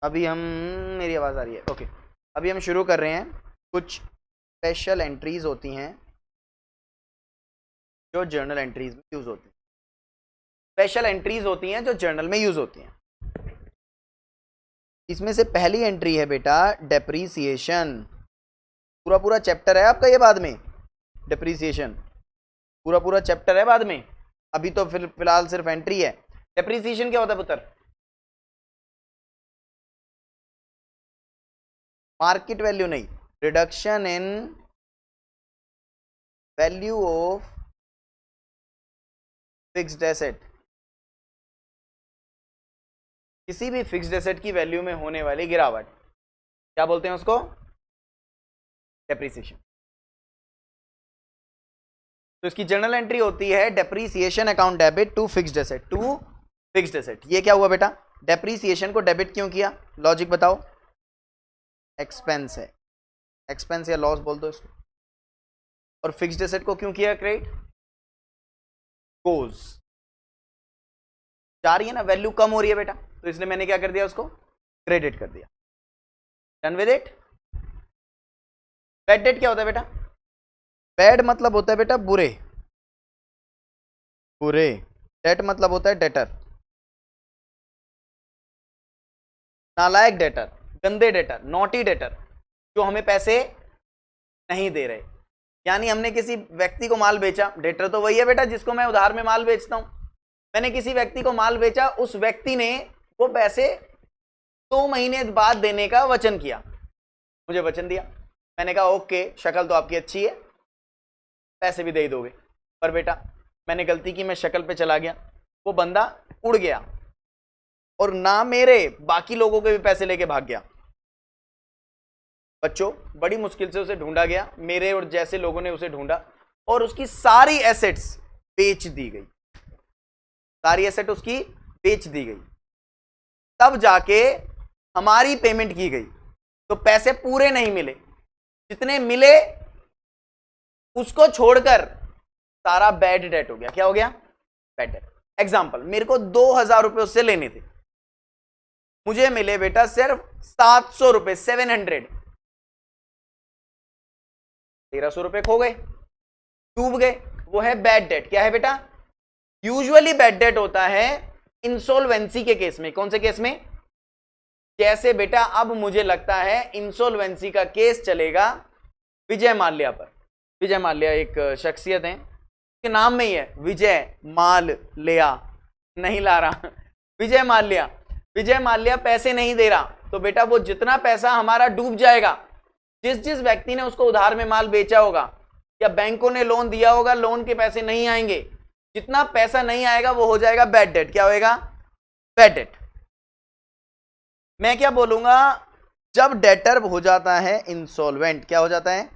अभी हम मेरी आवाज़ आ रही है? ओके। अभी हम शुरू कर रहे हैं। कुछ स्पेशल एंट्रीज होती हैं जो जर्नल एंट्रीज में यूज़ होती हैं। स्पेशल एंट्रीज होती हैं जो जर्नल में यूज़ होती हैं। इसमें से पहली एंट्री है बेटा डेप्रीसिएशन। पूरा पूरा चैप्टर है आपका ये बाद में। डेप्रीसिएशन पूरा पूरा चैप्टर है बाद में। अभी तो फिलहाल सिर्फ एंट्री है। डेप्रीसिएशन क्या होता है पुत्र? मार्केट वैल्यू नहीं, reduction in value of fixed asset. किसी भी फिक्स्ड एसेट की वैल्यू में होने वाली गिरावट, क्या बोलते हैं उसको? डेप्रीसिएशन। तो इसकी जर्नल एंट्री होती है depreciation account debit to fixed asset, to fixed asset. ये क्या हुआ बेटा? डेप्रीसिएशन को डेबिट क्यों किया? लॉजिक बताओ। एक्सपेंस है, एक्सपेंस या लॉस बोल दो इसको। और फिक्स्ड एसेट को क्यों किया क्रेडिट? कोज जा रही है ना, वैल्यू कम हो रही है बेटा, तो इसलिए मैंने क्या कर दिया, उसको क्रेडिट कर दिया। Done with it. Bad debt क्या होता है बेटा? बैड मतलब होता है बेटा बुरे, बुरे। डेट मतलब होता है डेटर, नालायक डेटर, गंदे डेटर, नॉटी डेटर, जो हमें पैसे नहीं दे रहे। यानी हमने किसी व्यक्ति को माल बेचा, डेटर तो वही है बेटा जिसको मैं उधार में माल बेचता हूं। मैंने किसी व्यक्ति को माल बेचा, उस व्यक्ति ने वो पैसे 2 महीने बाद देने का वचन किया, मुझे वचन दिया। मैंने कहा ओके, शक्ल तो आपकी अच्छी है, पैसे भी दे ही दोगे। पर बेटा मैंने गलती की, मैं शक्ल पे चला गया, वो बंदा उड़ गया और ना मेरे, बाकी लोगों के भी पैसे लेके भाग गया। बच्चों बड़ी मुश्किल से उसे ढूंढा गया, मेरे और जैसे लोगों ने उसे ढूंढा और उसकी सारी एसेट्स बेच दी गई, सारी एसेट उसकी बेच दी गई। तब जाके हमारी पेमेंट की गई, तो पैसे पूरे नहीं मिले, जितने मिले उसको छोड़कर सारा बैड डेट हो गया। क्या हो गया? Bad debt. एग्जांपल, मेरे को 2000 रुपए उससे लेने थे, मुझे मिले बेटा सिर्फ 700 रुपए, 700। 1300 रुपए खो गए, डूब गए। वो है बैड डेट। क्या है बेटा? यूजुअली बैड डेट होता है इंसॉल्वेंसी के केस में। कौन से केस में? जैसे बेटा अब मुझे लगता है इंसॉल्वेंसी का केस चलेगा विजय माल्या पर। विजय माल्या एक शख्सियत है, के नाम में ही है विजय माल्या, नहीं ला रहा, विजय माल्या। विजय माल्या पैसे नहीं दे रहा, तो बेटा वो जितना पैसा हमारा डूब जाएगा, जिस जिस व्यक्ति ने उसको उधार में माल बेचा होगा या बैंकों ने लोन दिया होगा, लोन के पैसे नहीं आएंगे, जितना पैसा नहीं आएगा वो हो जाएगा बैड डेट। क्या होएगा? Bad debt. मैं क्या बोलूंगा, जब डेटर हो जाता है इंसॉल्वेंट, क्या हो जाता है?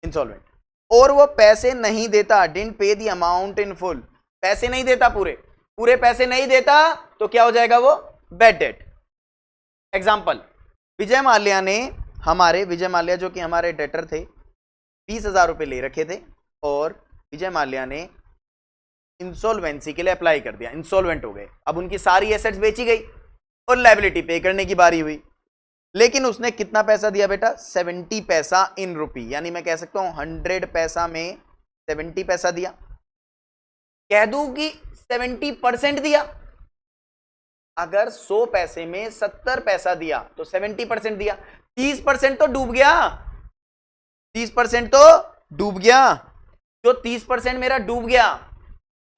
इंसॉल्वेंट, और वो पैसे नहीं देता, डिडंट पे द अमाउंट इन फुल, पैसे नहीं देता, पूरे पैसे नहीं देता, तो क्या हो जाएगा? वो bad debt. Example, Vijay Mallya ने विजय माल्या जो कि हमारे डेटर थे, 20,000 रुपए ले रखे थे और विजय माल्या ने इंसॉल्वेंसी के लिए अप्लाई कर दिया, इंसॉल्वेंट हो गए। अब उनकी सारी एसेट्स बेची गई और लायबिलिटी पे करने की बारी हुई, लेकिन उसने कितना पैसा दिया बेटा? 70 पैसा इन रुपी, यानी मैं कह सकता हूं 100 पैसा में 70 पैसा दिया। कह दूं कि 70% दिया। अगर 100 पैसे में 70 पैसा दिया तो 70% दिया, 30% तो डूब गया, 30% तो डूब गया। जो 30% मेरा डूब गया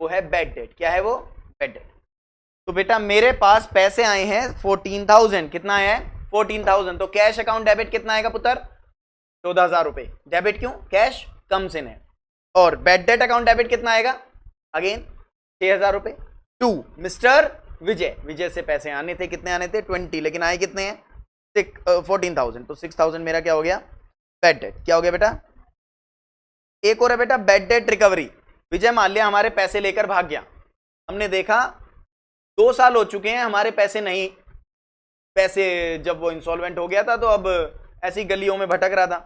वो है बैड डेट। क्या है वो? Bad debt. तो बेटा मेरे पास पैसे आए हैं 14,000, कितना आया है? 14,000। तो कैश अकाउंट डेबिट कितना आएगा पुत्र? 14,000 रुपए। डेबिट क्यों? कैश कम से है। और बैड डेट अकाउंट डेबिट कितना आएगा? अगेन 6,000 रुपए टू मिस्टर विजय। विजय से पैसे आने थे, कितने आने थे? 20, लेकिन आए कितने हैं? 14,000। तो 6,000 मेरा क्या हो गया? Bad debt. क्या हो गया बेटा? एक और है बेटा bad debt recovery. Vijay Mallya हमारे पैसे लेकर भाग गया, हमने देखा 2 साल हो चुके हैं हमारे पैसे नहीं, पैसे जब वो इंसॉल्वेंट हो गया था तो अब ऐसी गलियों में भटक रहा था,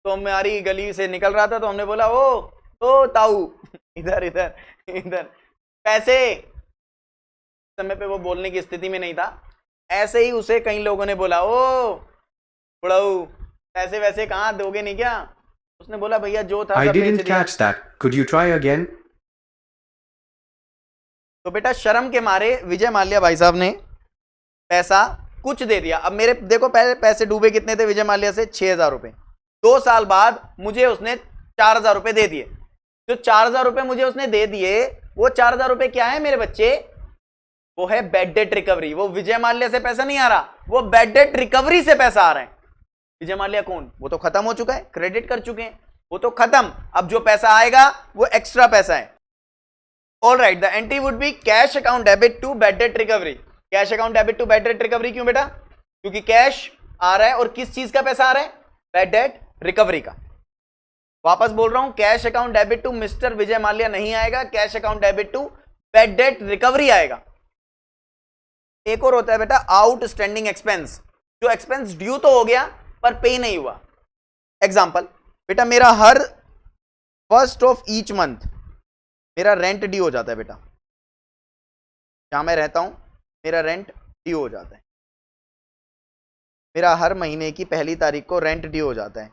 तो हमारी गली से निकल रहा था, तो हमने बोला ओ ताऊ इधर इधर इधर पैसे। समय पे वो बोलने की स्थिति में नहीं था, ऐसे ही उसे कई लोगों ने बोला, ओ बुढ़ऊ पैसे वैसे कहाँ दोगे नहीं क्या? उसने बोला भैया जो था I सब बेच didn't दिया। catch that. Could you try again? तो बेटा शर्म के मारे विजय माल्या भाई साहब ने पैसा कुछ दे दिया। अब मेरे देखो पहले पैसे डूबे कितने थे विजय माल्या से, 6,000 रुपए। 2 साल बाद मुझे उसने 4,000 रुपए दे दिए। जो 4,000 रुपए मुझे उसने दे दिए, वो 4,000 रुपए क्या है मेरे बच्चे? वो है बैड डेट रिकवरी। वो विजय माल्या से पैसा नहीं आ रहा, वो बैड डेट रिकवरी से पैसा आ रहा है। विजय माल्या कौन? वो तो खत्म हो चुका है, क्रेडिट कर चुके हैं, वो तो खत्म। अब जो पैसा आएगा वो एक्स्ट्रा पैसा है। All right, the entry would be cash account debit to bad debt recovery. Cash account debit to bad debt recovery क्यों बेटा? क्योंकि कैश आ रहा है और किस चीज का पैसा आ रहा है? बैड डेट रिकवरी का। वापस बोल रहा हूं, cash account debit to mister Vijay Mallya नहीं आएगा, cash account debit to bad debt recovery आएगा। एक और होता है बेटा आउटस्टैंडिंग एक्सपेंस, जो एक्सपेंस ड्यू तो हो गया पर पे नहीं हुआ। एग्जांपल बेटा, मेरा हर फर्स्ट ऑफ ईच मंथ मेरा रेंट ड्यू हो जाता है बेटा। जहां मैं रहता हूं मेरा रेंट ड्यू हो जाता है। मेरा हर महीने की पहली तारीख को रेंट ड्यू हो जाता है,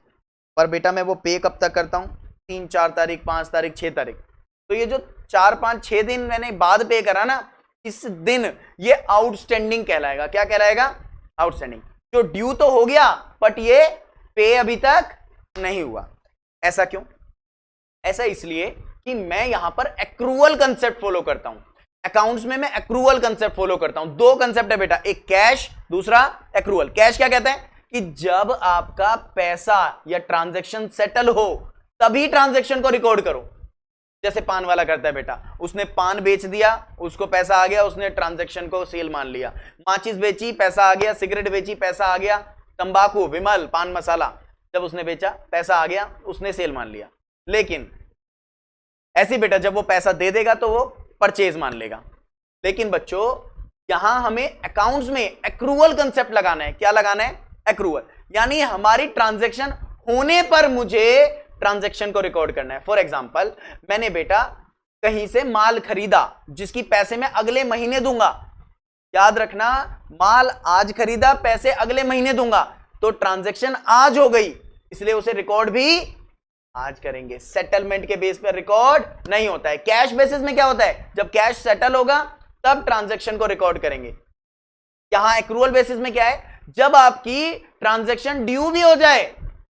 पर बेटा मैं वो पे कब तक करता हूं? 3, 4 तारीख, 5 तारीख, 6 तारीख। तो ये जो 4, 5, 6 दिन मैंने बाद पे करा ना, इस दिन ये आउटस्टैंडिंग कहलाएगा। क्या कहलाएगा? आउटस्टैंडिंग। जो ड्यू तो हो गया बट ये पे अभी तक नहीं हुआ। ऐसा क्यों? ऐसा इसलिए कि मैं यहां पर एक्रूअल कंसेप्ट फॉलो करता हूं। अकाउंट्स में मैं एक्रूअल कंसेप्ट फॉलो करता हूं। 2 कंसेप्ट है बेटा, एक कैश, दूसरा एक्रूअल। कैश क्या कहता है कि जब आपका पैसा या ट्रांजैक्शन सेटल हो तभी ट्रांजैक्शन को रिकॉर्ड करो। जैसे पान वाला करता है बेटा, उसने पान बेच दिया, उसको पैसा आ गया, उसने ट्रांजैक्शन को सेल मान लिया। माचिस बेची, पैसा आ गया। सिगरेट बेची, पैसा आ गया। तंबाकू, विमल, पान मसाला, जब उसने बेचा पैसा आ गया, उसने सेल मान लिया। लेकिन ऐसी बेटा जब वो पैसा दे देगा तो वो परचेज मान लेगा। लेकिन बच्चों यहां हमें अकाउंट्स में एक्रूअल कंसेप्ट लगाना है। क्या लगाना है? एक्रूअल, यानी हमारी ट्रांजैक्शन होने पर मुझे ट्रांजैक्शन को रिकॉर्ड करना है। फॉर एग्जांपल, मैंने बेटा कहीं से माल खरीदा जिसकी पैसे मैं अगले महीने दूंगा। याद रखना, माल आज खरीदा, पैसे अगले महीने दूंगा, तो ट्रांजैक्शन आज हो गई, इसलिए उसे रिकॉर्ड भी आज करेंगे। सेटलमेंट के बेस पर रिकॉर्ड नहीं होता है। कैश बेसिस में क्या होता है? जब कैश सेटल होगा तब ट्रांजैक्शन को रिकॉर्ड करेंगे। यहां एक्रूअल बेसिस में क्या है? जब आपकी ट्रांजैक्शन ड्यू भी हो जाए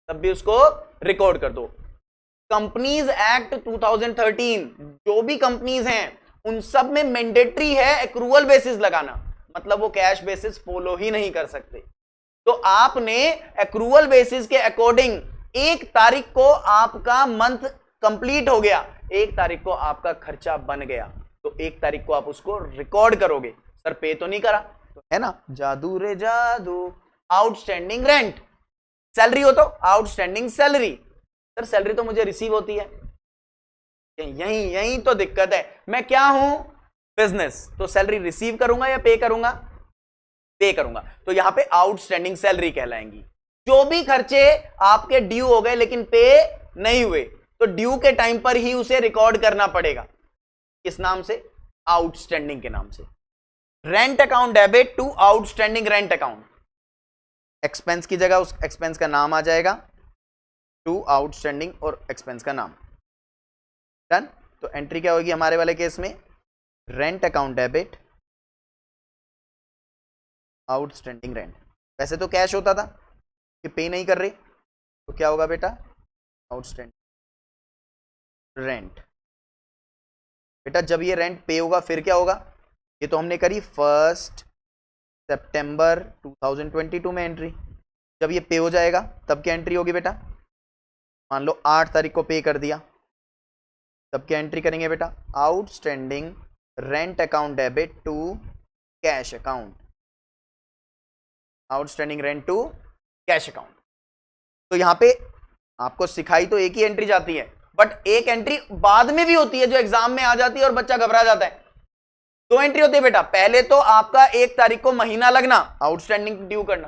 तब भी उसको रिकॉर्ड कर दो। कंपनीज एक्ट 2013, जो भी कंपनीज हैं उन सब में मैंडेटरी है एक्रूअल बेसिस लगाना, मतलब वो कैश बेसिस फॉलो ही नहीं कर सकते। तो आपने एक्रूअल बेसिस के अकॉर्डिंग 1 तारीख को आपका मंथ कंप्लीट हो गया, 1 तारीख को आपका खर्चा बन गया, तो 1 तारीख को आप उसको रिकॉर्ड करोगे। सर पे तो नहीं करा, तो है ना, जादू रे जादू। आउटस्टैंडिंग रेंट, सैलरी हो तो आउटस्टैंडिंग सैलरी। सर सैलरी तो मुझे रिसीव होती है। यही तो दिक्कत है। मैं क्या हूं? बिजनेस, तो सैलरी रिसीव करूंगा या पे करूंगा? पे करूंगा, तो यहां पे आउटस्टैंडिंग सैलरी कहलाएंगी। जो भी खर्चे आपके ड्यू हो गए लेकिन पे नहीं हुए, तो ड्यू के टाइम पर ही उसे रिकॉर्ड करना पड़ेगा। किस नाम से? आउटस्टैंडिंग के नाम से। Rent account debit to outstanding rent account. Expense की जगह उस एक्सपेंस का नाम आ जाएगा, टू आउटस्टैंडिंग और एक्सपेंस का नाम। डन। तो एंट्री क्या होगी हमारे वाले केस में? Rent account debit outstanding rent. वैसे तो कैश होता था कि पे नहीं कर रही, तो क्या होगा बेटा? Outstanding rent. बेटा जब ये रेंट पे होगा फिर क्या होगा? ये तो हमने करी 1 सितंबर 2022 में एंट्री। जब ये पे हो जाएगा तब क्या एंट्री होगी बेटा? मान लो 8 तारीख को पे कर दिया, तब क्या एंट्री करेंगे बेटा? Outstanding rent account debit to cash account. Outstanding rent to cash account. तो यहां पे आपको सिखाई तो एक ही एंट्री जाती है, बट एक एंट्री बाद में भी होती है जो एग्जाम में आ जाती है और बच्चा घबरा जाता है। 2 एंट्री होती है बेटा। पहले तो आपका 1 तारीख को महीना लगना, आउटस्टैंडिंग ड्यू करना।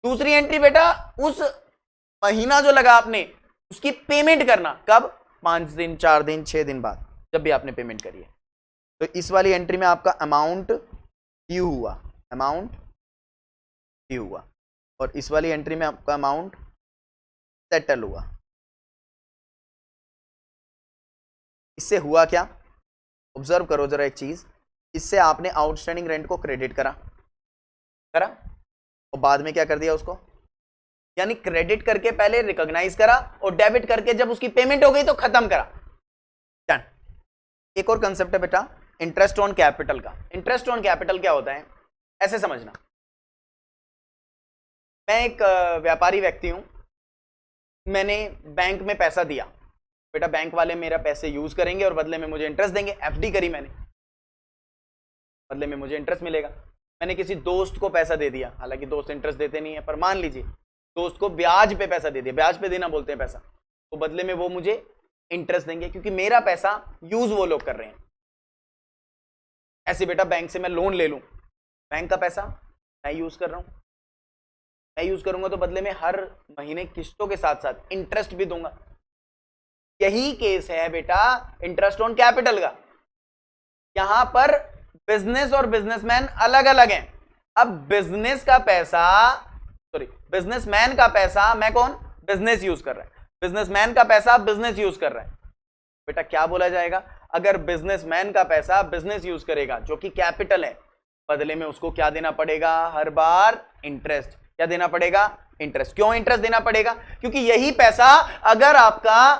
दूसरी एंट्री बेटा उस महीना जो लगा आपने उसकी पेमेंट करना। कब? 5 दिन, 4 दिन, 6 दिन बाद, जब भी आपने पेमेंट करी है। तो इस वाली एंट्री में आपका अमाउंट ड्यू हुआ, अमाउंट भी हुआ, और इस वाली एंट्री में आपका अमाउंट सेटल हुआ। इससे हुआ क्या, ऑब्जर्व करो जरा एक चीज, इससे आपने आउटस्टैंडिंग रेंट को क्रेडिट करा और बाद में क्या कर दिया उसको, यानी क्रेडिट करके पहले रिकॉग्नाइज करा और डेबिट करके जब उसकी पेमेंट हो गई तो खत्म करा। डन। एक और कंसेप्ट है बेटा इंटरेस्ट ऑन कैपिटल का। इंटरेस्ट ऑन कैपिटल क्या होता है, ऐसे समझना, मैं एक व्यापारी व्यक्ति हूं, मैंने बैंक में पैसा दिया, बेटा बैंक वाले मेरा पैसे यूज करेंगे और बदले में मुझे इंटरेस्ट देंगे। एफडी करी मैंने, बदले में मुझे इंटरेस्ट मिलेगा। मैंने किसी दोस्त को पैसा दे दिया, हालांकि दोस्त इंटरेस्ट देते नहीं है, पर मान लीजिए दोस्त को ब्याज पे पैसा दे दिया, ब्याज पे देना बोलते हैं पैसा, तो बदले में वो मुझे इंटरेस्ट देंगे क्योंकि मेरा पैसा यूज वो लोग कर रहे हैं। ऐसे बेटा बैंक से मैं लोन ले लूं, बैंक का पैसा मैं यूज कर रहा हूं, मैं यूज करूंगा तो बदले में हर महीने किस्तों के साथ साथ इंटरेस्ट भी दूंगा। यही केस है बेटा इंटरेस्ट ऑन कैपिटल का। यहां पर बिजनेस और बिजनेसमैन अलग अलग हैं। अब बिजनेस का पैसा, सॉरी बिजनेसमैन का पैसा मैं कौन, बिजनेस यूज कर रहा है, बिजनेसमैन का पैसा बिजनेस यूज कर रहा है। बेटा क्या बोला जाएगा, अगर बिजनेसमैन का पैसा बिजनेस यूज करेगा जो कि कैपिटल है, बदले में उसको क्या देना पड़ेगा, हर बार इंटरेस्ट। क्या देना पड़ेगा, इंटरेस्ट। क्यों इंटरेस्ट देना पड़ेगा, क्योंकि यही पैसा अगर आपका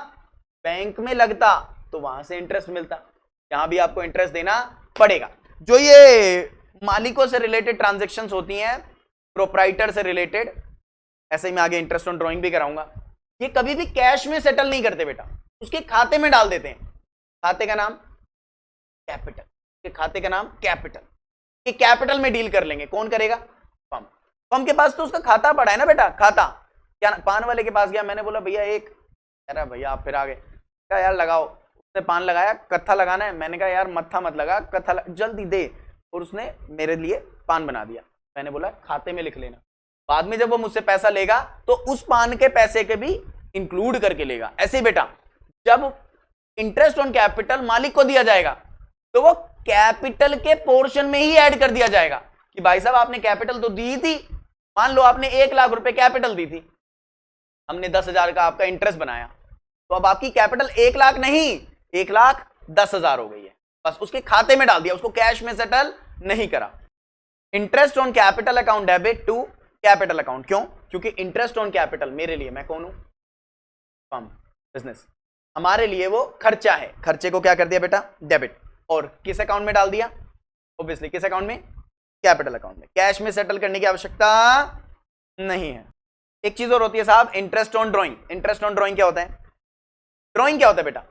बैंक में लगता तो वहां से इंटरेस्ट मिलता, यहां भी आपको इंटरेस्ट देना पड़ेगा। जो ये मालिकों से रिलेटेड ट्रांजैक्शंस होती हैं, प्रोप्राइटर से रिलेटेड, ऐसे ही मैं आगे इंटरेस्ट ऑन ड्राइंग भी कराऊंगा, ये कभी भी कैश में सेटल नहीं करते बेटा, उसके खाते में डाल देते हैं। खाते का नाम कैपिटल, के खाते का नाम कैपिटल, ये कैपिटल में डील कर लेंगे। कौन करेगा, फर्म। फर्म के पास तो उसका खाता पड़ा है ना बेटा, खाता। क्या पान वाले के पास गया, मैंने बोला भैया एक, अरे भैया आप फिर आ गए, क्या यार लगाओ, उसने पान लगाया, कत्था लगाना है, मैंने कहा यार मत्था मत लगा, कत्था जल्दी दे, और उसने मेरे लिए पान बना दिया। मैंने बोला खाते में लिख लेना, बाद में जब वो मुझसे पैसा लेगा तो उस पान के पैसे के भी इंक्लूड करके लेगा। ऐसे ही बेटा जब इंटरेस्ट ऑन कैपिटल मालिक को दिया जाएगा तो वो कैपिटल के पोर्शन में ही ऐड कर दिया जाएगा कि भाई साहब आपने कैपिटल तो दी थी, मान लो आपने 1 लाख रुपए कैपिटल दी थी, हमने 10,000 का आपका इंटरेस्ट बनाया, तो अब आपकी कैपिटल 1 लाख नहीं 1,10,000 हो गई है, बस उसके खाते में डाल दिया, उसको कैश में सेटल नहीं करा। Interest on capital account debit to capital account. क्यों, क्योंकि इंटरेस्ट ऑन कैपिटल मेरे लिए, मैं कौन हूं, फर्म, बिजनेस, हमारे लिए वो खर्चा है, खर्चे को क्या कर दिया बेटा, डेबिट, और किस अकाउंट में डाल दिया, ऑब्वियसली किस अकाउंट में, कैपिटल अकाउंट में। कैश में सेटल करने की आवश्यकता नहीं है। एक चीज और होती है साहब, interest on drawing. Interest on drawing क्या होता है, ड्राइंग क्या होता है बेटा,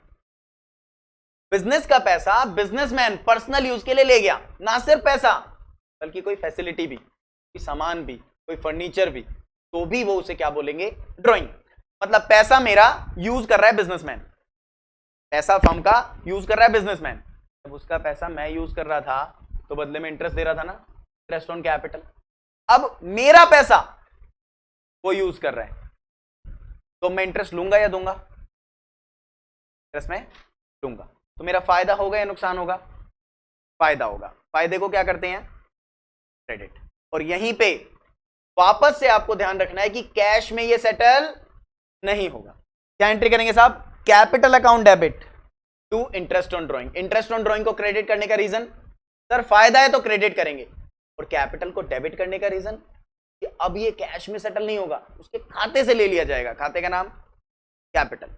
बिजनेस का पैसा बिजनेसमैन पर्सनल यूज के लिए ले गया, ना सिर्फ पैसा बल्कि कोई फैसिलिटी भी, कोई सामान भी, कोई फर्नीचर भी, तो भी वो उसे क्या बोलेंगे, ड्राइंग। मतलब पैसा मेरा यूज कर रहा है बिजनेसमैन, पैसा फर्म का यूज कर रहा है बिजनेसमैन, जब उसका पैसा मैं यूज कर रहा था तो बदले में इंटरेस्ट दे रहा था ना, इंटरेस्ट ऑन कैपिटल। अब मेरा पैसा वो यूज कर रहा है तो मैं इंटरेस्ट लूंगा या दूंगा, इंटरेस्ट में लूंगा, तो मेरा फायदा होगा या नुकसान होगा, फायदा होगा। फायदे को क्या करते हैं, क्रेडिट। और यहीं पे वापस से आपको ध्यान रखना है कि कैश में ये सेटल नहीं होगा। क्या एंट्री करेंगे साहब, capital account debit to interest on drawing. Interest on drawing को क्रेडिट करने का रीजन, सर फायदा है तो क्रेडिट करेंगे, और कैपिटल को डेबिट करने का रीजन कि अब ये कैश में सेटल नहीं होगा, उसके खाते से ले लिया जाएगा, खाते का नाम कैपिटल।